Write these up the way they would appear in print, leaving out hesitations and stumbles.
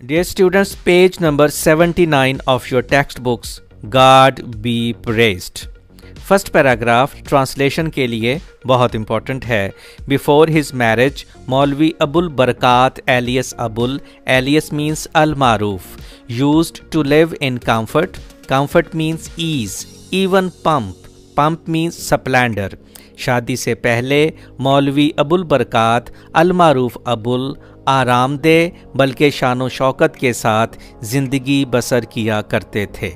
Dear students, page number 79 of your textbooks, God be praised. First paragraph translation के लिए बहुत important है. Before his marriage मौलवी Abul Barkat alias Abul, alias means अल मारूफ, used to live in comfort, comfort means ease, even pomp means splendour. शादी से पहले मौलवी अबुल बरकात अल मारूफ अबुल आरामदेह बल्कि शानो शौकत के साथ ज़िंदगी बसर किया करते थे.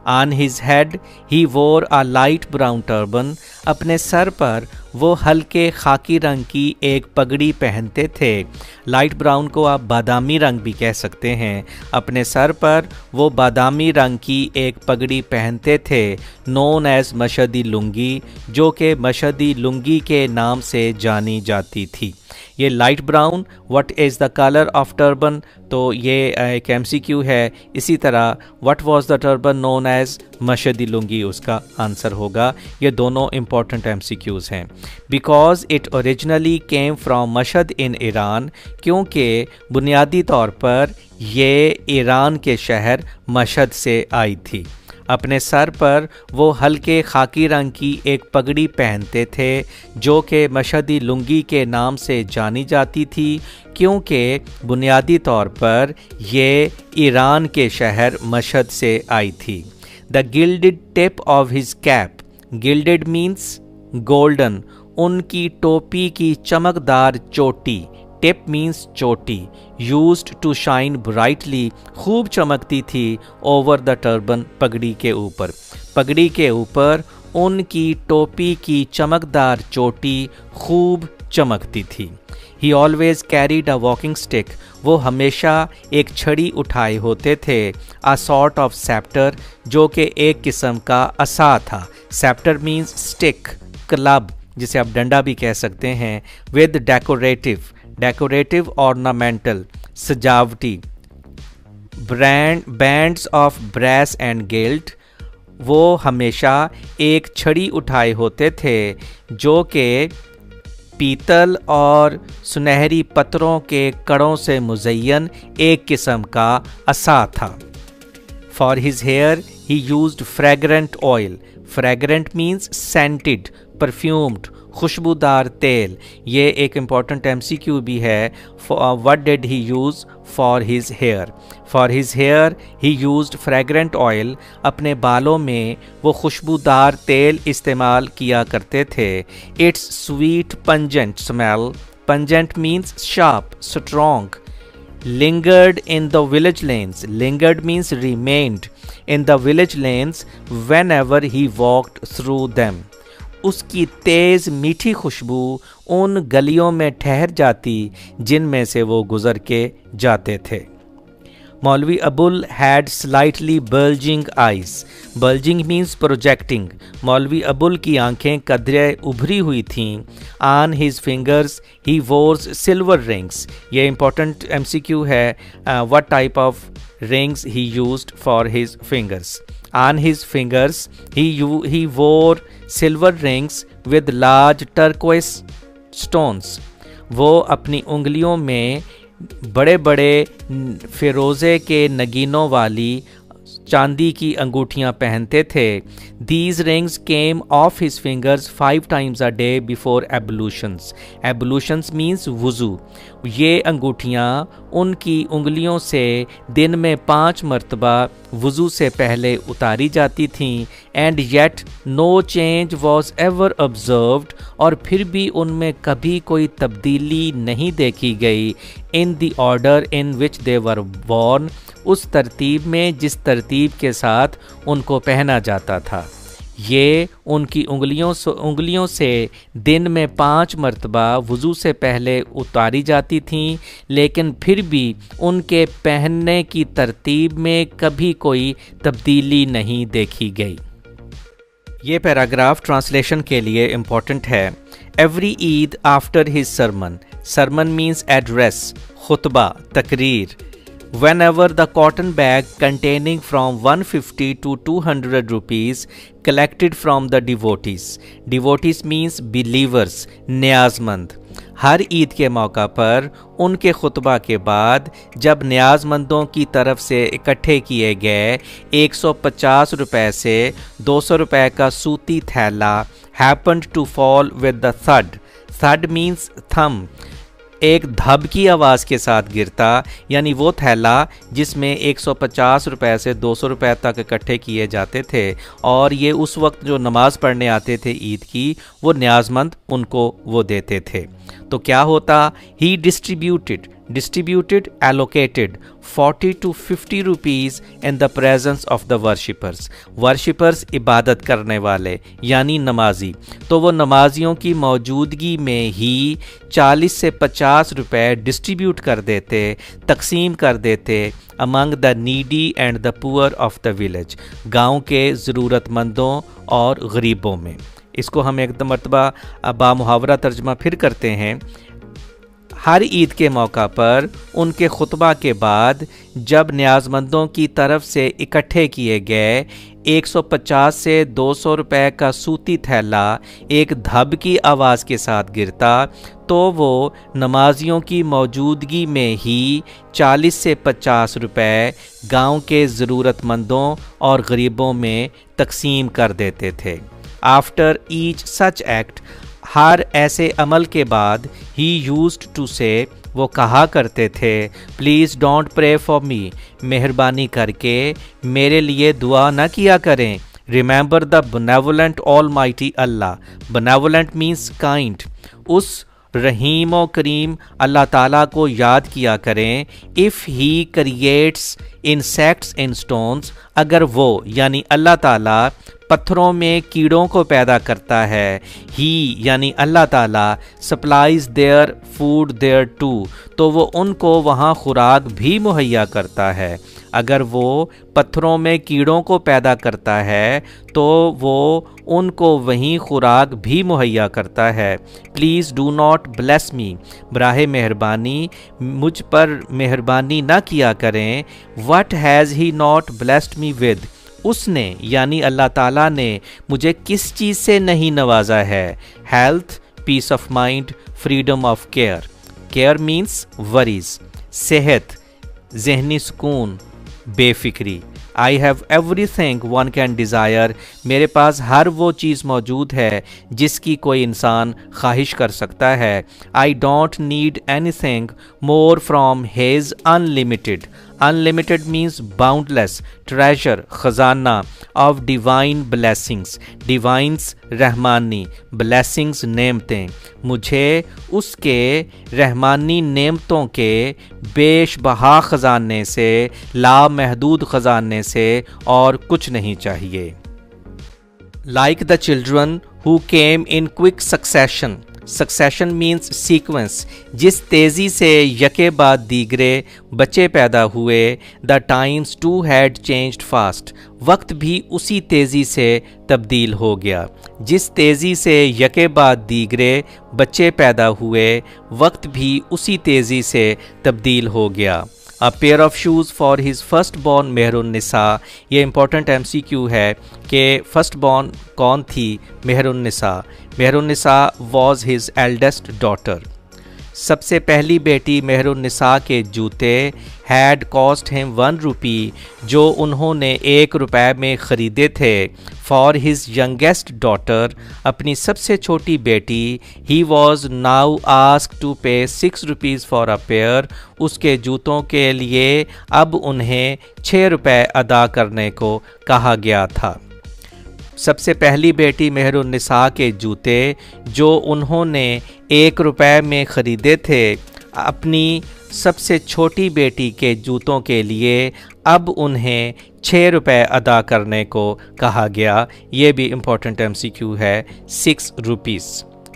ऑन हिज हेड ही वोर अ लाइट ब्राउन टर्बन, अपने सर पर वो हल्के खाकी रंग की एक पगड़ी पहनते थे. लाइट ब्राउन को आप बादामी रंग भी कह सकते हैं. अपने सर पर वो बादामी रंग की एक पगड़ी पहनते थे, नोन एज मशदी लुंगी, जो कि मशदी लुंगी के नाम से जानी जाती थी. ये light brown, what is the colour of turban, तो ये एक MCQ है. इसी तरह what was the turban known as Mashadi lungi, उसका आंसर होगा. ये दोनों इंपॉर्टेंट MCQs हैं. Because it originally came from Mashhad in Iran, क्योंकि बुनियादी तौर पर ये ईरान के शहर मशद से आई थी. अपने सर पर वो हल्के खाकी रंग की एक पगड़ी पहनते थे, जो कि मशदी लुंगी के नाम से जानी जाती थी, क्योंकि बुनियादी तौर पर ये ईरान के शहर मशद से आई थी. The gilded tip of his cap, gilded means golden, उनकी टोपी की चमकदार चोटी, टिप मीन्स चोटी, यूज्ड टू शाइन ब्राइटली, खूब चमकती थी, ओवर द टर्बन, पगड़ी के ऊपर. पगड़ी के ऊपर उनकी टोपी की चमकदार चोटी खूब चमकती थी. ही always carried a walking stick, वो हमेशा एक छड़ी उठाए होते थे. अ सॉर्ट ऑफ सेप्टर, जो कि एक किस्म का असा था. सेप्टर मीन्स स्टिक, क्लब, जिसे आप डंडा भी कह सकते हैं. विद डेकोरेटिव ऑर्नामेंटल, सजावटी. Bands of brace and guilt, वो हमेशा एक छड़ी उठाए होते थे, जो कि पीतल और सुनहरी पत्थरों के कड़ों से मुज़य्यन एक किस्म का असा था. For his hair he used fragrant oil, fragrant means scented, perfumed, खुशबूदार तेल. ये एक इम्पॉर्टेंट MCQ भी है. What did he use for his hair, for his hair he used fragrant oil, अपने बालों में वो खुशबूदार तेल इस्तेमाल किया करते थे. It's sweet pungent smell, pungent means sharp, strong. lingered in the village lanes, lingered means remained in the village lanes whenever he walked through them. उसकी तेज़ मीठी खुशबू उन गलियों में ठहर जाती जिनमें से वो गुज़र के जाते थे. Maulvi Abul had slightly bulging eyes, bulging means projecting. Maulvi Abul की आंखें कदरे उभरी हुई थीं. On his fingers he wores silver rings, ये इंपॉर्टेंट MCQ है. What type of rings he used for his fingers. On his fingers he wore silver rings with large turquoise stones, वो अपनी उंगलियों में बड़े बड़े फिरोज़े के नगीनों वाली चांदी की अंगूठियां पहनते थे. These rings came off his fingers 5 times a day before ablutions. Ablutions means वज़ू. ये अंगूठियां उनकी उंगलियों से दिन में 5 मरतबा वज़ू से पहले उतारी जाती थीं. And yet no change was ever observed, और फिर भी उनमें कभी कोई तब्दीली नहीं देखी गई. In the order in which they were born, उस तरतीब में जिस तरतीब के साथ उनको पहना जाता था. ये उनकी उंगलियों से दिन में 5 मरतबा वज़ू से पहले उतारी जाती थीं, लेकिन फिर भी उनके पहनने की तरतीब में कभी कोई तब्दीली नहीं देखी गई. ये पैराग्राफ ट्रांसलेशन के लिए इम्पॉर्टेंट है. Every Eid after his sermon, sermon means address, खुतबा, तकरीर. Whenever the cotton bag containing from 150 to 200 rupees collected from the devotees, devotees means believers, niyazmand. हर ईद के मौका पर उनके खुतबा के बाद जब न्याज़मंदों की तरफ से इकट्ठे किए गए 150 रुपए से 200 रुपए का सूती थैला happened to fall with the thud, thud means थम, एक धब की आवाज़ के साथ गिरता, यानी वो थैला जिसमें 150 रुपए से 200 रुपए तक इकट्ठे किए जाते थे और ये उस वक्त जो नमाज़ पढ़ने आते थे ईद की, वो न्याज़मंद उनको वो देते थे। तो क्या होता, he distributed allocated 40 to 50 rupees in the presence of the worshippers इबादत करने वाले यानी नमाजी, तो वो नमाजियों की मौजूदगी में ही 40 से 50 रुपए डिस्ट्रीब्यूट कर देते, तकसीम कर देते among the needy and the poor of the village, गाँव के ज़रूरतमंदों और गरीबों में। इसको हम एक मरतबा बामुहावरा तर्जमा फिर करते हैं। हर ईद के मौका पर उनके खुतबा के बाद जब न्याज़मंदों की तरफ से इकट्ठे किए गए 150 से 200 रुपए का सूती थैला एक धब की आवाज़ के साथ गिरता, तो वो नमाजियों की मौजूदगी में ही 40 से 50 रुपए गांव के ज़रूरतमंदों और गरीबों में तकसीम कर देते थे। आफ्टर ईच सच एक्ट, हर ऐसे अमल के बाद ही यूज्ड टू से, वो कहा करते थे, please don't pray for me, मेहरबानी करके मेरे लिए दुआ न किया करें। Remember the benevolent almighty Allah, benevolent means kind, उस रहीम और करीम अल्लाह ताला को याद किया करें। If he creates insects in stones, अगर वो यानी अल्लाह ताला पत्थरों में कीड़ों को पैदा करता है, ही यानी अल्लाह ताला supplies their food there too, तो वो उनको वहाँ खुराक भी मुहैया करता है। अगर वो पत्थरों में कीड़ों को पैदा करता है तो वो उनको वहीं खुराक भी मुहैया करता है। Please do not bless me, बराहे मेहरबानी मुझ पर मेहरबानी ना किया करें। What has he not blessed me with, उसने यानी अल्लाह ताला ने मुझे किस चीज़ से नहीं नवाजा है। Health, peace of mind, freedom of care, care means worries, सेहत, जहनी सुकून, बेफिक्री। I have everything one can desire, मेरे पास हर वो चीज़ मौजूद है जिसकी कोई इंसान ख्वाहिश कर सकता है। I don't need anything more from his unlimited, unlimited means boundless treasure, ख़जाना ऑफ डिवाइन ब्लेसिंग्स, डिवाइंस रहमानी, ब्लेसिंग्स नेमतें, मुझे उसके रहमानी नेमतों के बेशबहा ख़जाने से, लामहदूद ख़जाने से और कुछ नहीं चाहिए। Like the children who came in quick succession, succession means sequence, जिस तेज़ी से यके बाद दीगरे बच्चे पैदा हुए। The times too had changed fast, वक्त भी उसी तेज़ी से तब्दील हो गया। जिस तेज़ी से यके बाद दीगरे बच्चे पैदा हुए, वक्त भी उसी तेज़ी से तब्दील हो गया। अ pair of shoes for his first born Mehrunnisa, ये इंपॉर्टेंट MCQ है कि फर्स्ट बॉर्न कौन थी, Mehrunnisa. Mehrunnisa was his eldest daughter, सबसे पहली बेटी मेहरुन्निसा के जूते हैड कॉस्ट हिम 1 रुपी, जो उन्होंने 1 रुपए में ख़रीदे थे। फॉर हिज यंगेस्ट डॉटर, अपनी सबसे छोटी बेटी, he was now asked to pay 6 rupees for a pair, उसके जूतों के लिए अब उन्हें 6 रुपए अदा करने को कहा गया था। सबसे पहली बेटी मेहरुन्निसा के जूते जो उन्होंने 1 रुपए में ख़रीदे थे, अपनी सबसे छोटी बेटी के जूतों के लिए अब उन्हें 6 रुपए अदा करने को कहा गया। ये भी इम्पोर्टेंट MCQ है, 6 रुपीज़।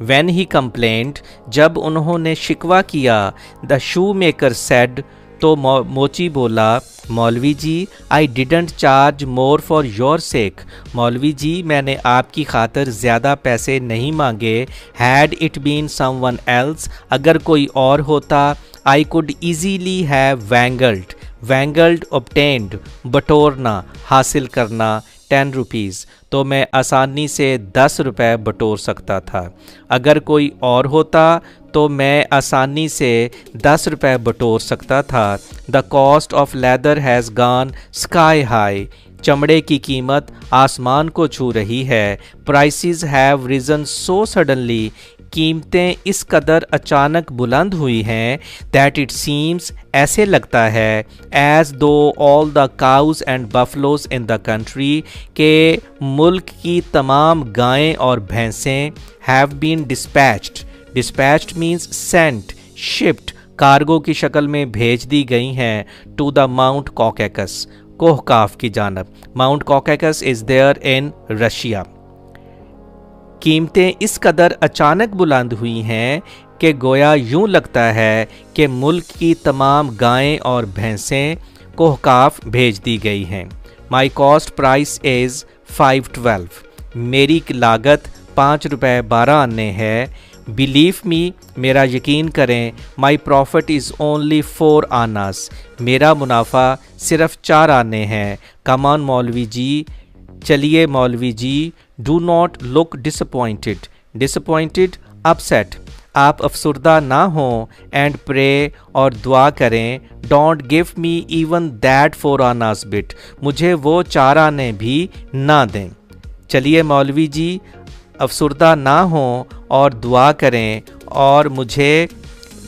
When he complained, जब उन्होंने शिकवा किया, द शू मेकर सेड, तो मोची बोला, Maulvi ji I didn't charge more for your sake, Maulvi ji मैंने आपकी खातर ज़्यादा पैसे नहीं मांगे। Had it been someone else, अगर कोई और होता, I could easily have wangled, wangled obtained, बटोरना, हासिल करना, 10 रुपीज़, तो मैं आसानी से 10 रुपए बटोर सकता था। अगर कोई और होता तो मैं आसानी से 10 रुपये बटोर सकता था। The cost of leather has gone sky high. चमड़े की कीमत आसमान को छू रही है। Prices have risen so suddenly. कीमतें इस कदर अचानक बुलंद हुई हैं दैट इट सीम्स, ऐसे लगता है, as though all the cows and buffaloes in the country, के मुल्क की तमाम गायें और भैंसें have been dispatched. Dispatched means sent, shipped, cargo की शक्ल में भेज दी गई हैं टू द माउंट कॉकेकस, कोहकाफ की जानब। Mount Caucasus is there in Russia. कीमतें इस कदर अचानक बुलंद हुई हैं कि गोया यूं लगता है कि मुल्क की तमाम गायें और भैंसें कोहकाफ भेज दी गई हैं। My cost price is 512। मेरी लागत 5 रुपये 12 आने है। बिलीव मी, मेरा यकीन करें, my profit is only 4 Anas. मेरा मुनाफा सिर्फ 4 आने हैं। कम ऑन मौलवी जी, चलिए Maulvi ji, do not look disappointed. Disappointed, upset. आप अफसुर्दा ना हों, एंड प्रे, और दुआ करें। Don't give me even that 4 annas bit. मुझे वो 4 आने भी ना दें। चलिए मौलवी जी, अफसुर्दा ना हों और दुआ करें और मुझे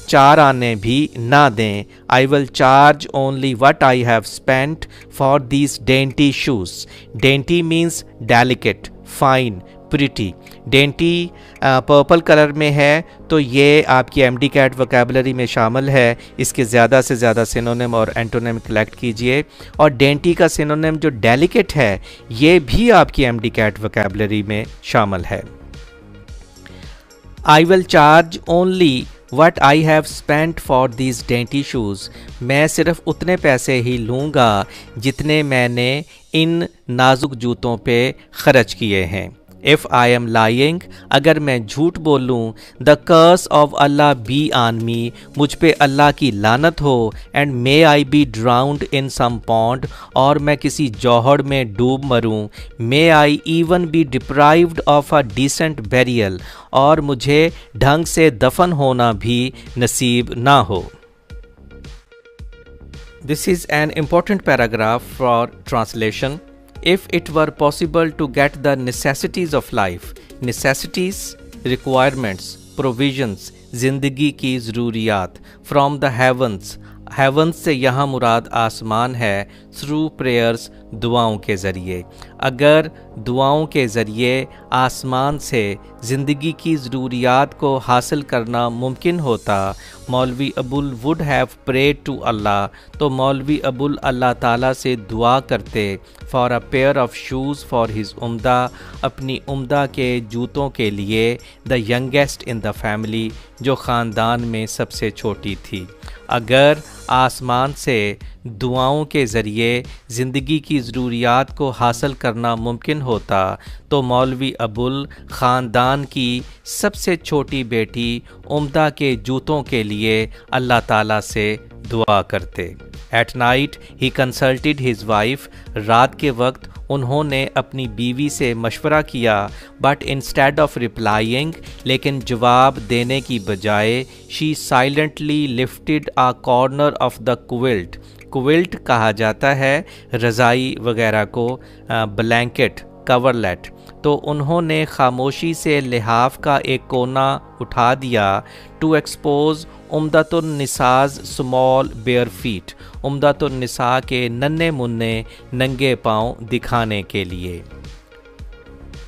4 आने भी ना दें। I will charge only what I have spent for these dainty shoes. Dainty means delicate, fine, pretty. Dainty purple colour में है, तो ये आपकी एमडी कैट वोकैबुलरी में शामिल है। इसके ज़्यादा से ज़्यादा सिनोनिम और एंटोनिम कलेक्ट कीजिए। और डेंटी का सिनोनिम जो डेलिकेट है, ये भी आपकी एमडी कैट वोकैबुलरी में शामिल है। I will charge only what I have spent for these dainty shoes. मैं सिर्फ उतने पैसे ही लूँगा जितने मैंने इन नाजुक जूतों पे खर्च किए हैं। इफ़ आई एम लाइंग, अगर मैं झूठ बोलूँ, the curse of Allah be on me, मुझ पे अल्लाह की लानत हो। And may I be drowned in some pond, और मैं किसी जौहड़ में डूब मरूँ। May I even be deprived of a decent burial, और मुझे ढंग से दफन होना भी नसीब ना हो। This is an important paragraph for translation. If it were possible to get the necessities of life, necessities, requirements, provisions, जिंदगी की ज़रूरियात, from the heavens, heavens से यहाँ मुराद आसमान है, through prayers, दुआओं के ज़रिए। अगर दुआओं के ज़रिए आसमान से ज़िंदगी की ज़रूरियात को हासिल करना मुमकिन होता, Maulvi Abul would have prayed to Allah, तो मौलवी अबुल अल्लाह ताला से दुआ करते for a pair of shoes for his Umda, अपनी उम्दा के जूतों के लिए, the youngest in the family, जो ख़ानदान में सबसे छोटी थी। अगर आसमान से दुआओं के ज़रिए ज़िंदगी की ज़रूरियात को हासिल करना मुमकिन होता, तो मौलवी अबुल ख़ानदान की सबसे छोटी बेटी उम्दा के जूतों के लिए अल्लाह ताला से दुआ करते। At night he consulted his wife, रात के वक्त उन्होंने अपनी बीवी से मशवरा किया, बट इंस्टेड ऑफ रिप्लाइंग, लेकिन जवाब देने की बजाय, she silently lifted a corner of the quilt. Quilt कहा जाता है रज़ाई वगैरह को, ब्लैंकेट, कवरलेट। तो उन्होंने खामोशी से लिहाफ का एक कोना उठा दिया, to expose Umdatun Nisa's small bare feet, Umdatun Nisa के नन्हे मुन्ने नंगे पाँव दिखाने के लिए।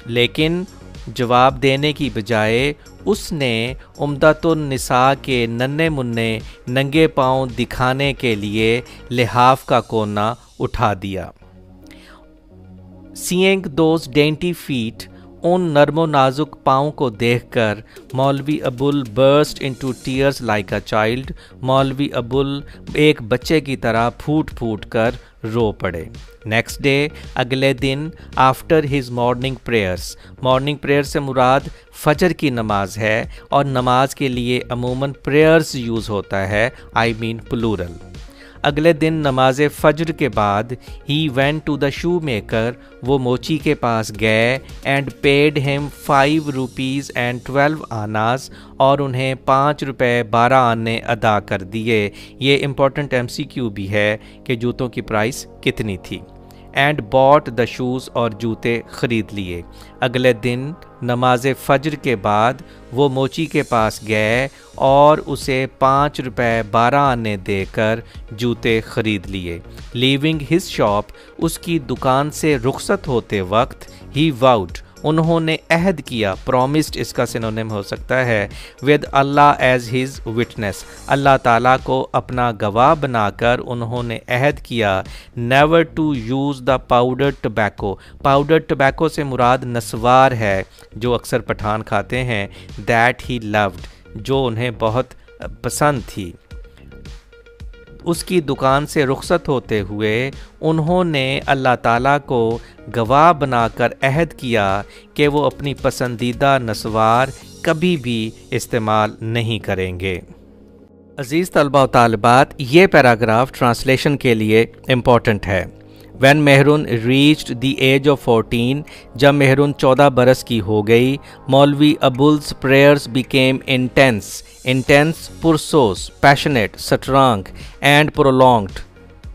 लेकिन जवाब देने की बजाय उसने उम्दतुन निसा के नन्हे मुन्ने नंगे पाँव दिखाने के लिए लिहाफ का कोना उठा दिया। Seeing those dainty feet, उन नरमो नाजुक पाँव को देखकर मौलवी Abul burst into tears like a child, मौलवी अबुल एक बच्चे की तरह फूट फूट कर रो पड़े। नेक्स्ट डे, अगले दिन, after his morning prayers, morning prayer से मुराद फजर की नमाज है, और नमाज के लिए अमूमन प्रेयर्स यूज़ होता है, आई मीन प्लूरल। अगले दिन नमाज फज्र के बाद he went to the shoe maker, वो मोची के पास गए and paid him 5 rupees and 12 annas, और उन्हें 5 रुपये 12 आने अदा कर दिए। ये इम्पोर्टेंट MCQ भी है कि जूतों की प्राइस कितनी थी। एंड बॉट द शूज़, और जूते ख़रीद लिए। अगले दिन नमाज फज्र के बाद वो मोची के पास गए और उसे 5 रुपये 12 आने देकर जूते ख़रीद लिए। लीविंग हिज शॉप, उसकी दुकान से रुखसत होते वक्त, ही वाउड, उन्होंने अहद किया, प्रॉमिस्ड इसका सिनोनिम हो सकता है, with Allah as his witness, Allah ताला को अपना गवाह बनाकर उन्होंने अहद किया, never to use the powder tobacco, powder tobacco से मुराद नस्वार है जो अक्सर पठान खाते हैं, दैट ही लव्ड, जो उन्हें बहुत पसंद थी। उसकी दुकान से रुखसत होते हुए उन्होंने अल्लाह ताला को गवाह बनाकर अहद किया कि वो अपनी पसंदीदा नस्वार कभी भी इस्तेमाल नहीं करेंगे। अज़ीज़ तलबा व तालिबात, ये पैराग्राफ ट्रांसलेशन के लिए इम्पॉर्टेंट है। When Mehrun reached the age of 14, जब मेहरून 14 बरस की हो गई, Maulvi Abul's prayers became intense, पुरसोस, पैशनेट, स्ट्रांग एंड प्रोलॉन्ग्ड,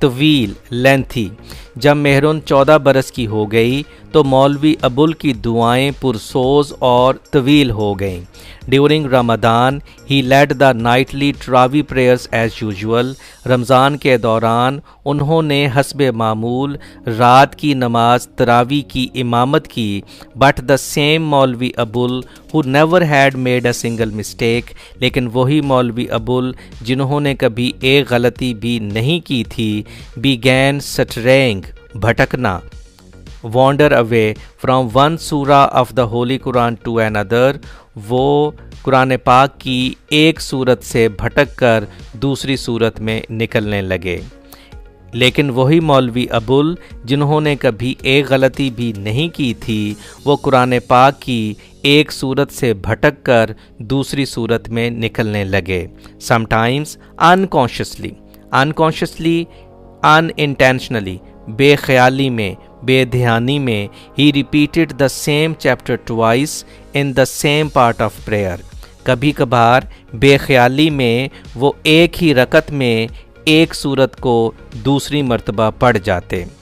तवील, लेंथी। जब मेहरून 14 बरस की हो गई तो मौलवी अबुल की दुआएं पुरसोज और तवील हो गईं। During Ramadan he led the nightly tarawih prayers as usual, Ramzan के दौरान उन्होंने हस्बे मामूल रात की नमाज तरावी की इमामत की। बट द सेम मौलवी Abul who never had made a single mistake, लेकिन वही मौलवी अबुल जिन्होंने कभी एक गलती भी नहीं की थी, बिगैन स्ट्रेइंग, भटकना, wander away from one surah of the Holy Quran to another, वो कुरान पाक की एक सूरत से भटक कर दूसरी सूरत में निकलने लगे। लेकिन वही मौलवी अबुल जिन्होंने कभी एक गलती भी नहीं की थी, वो कुरान पाक की एक सूरत से भटक कर दूसरी सूरत में निकलने लगे। समटाइम्स अनकॉन्शियसली, अनइंटेंशनली, बेख्याली में, बेध्यानी में, he repeated the same chapter twice in the same part of prayer, कभी कभार बेख्याली में वो एक ही रकत में एक सूरत को दूसरी मर्तबा पढ़ जाते।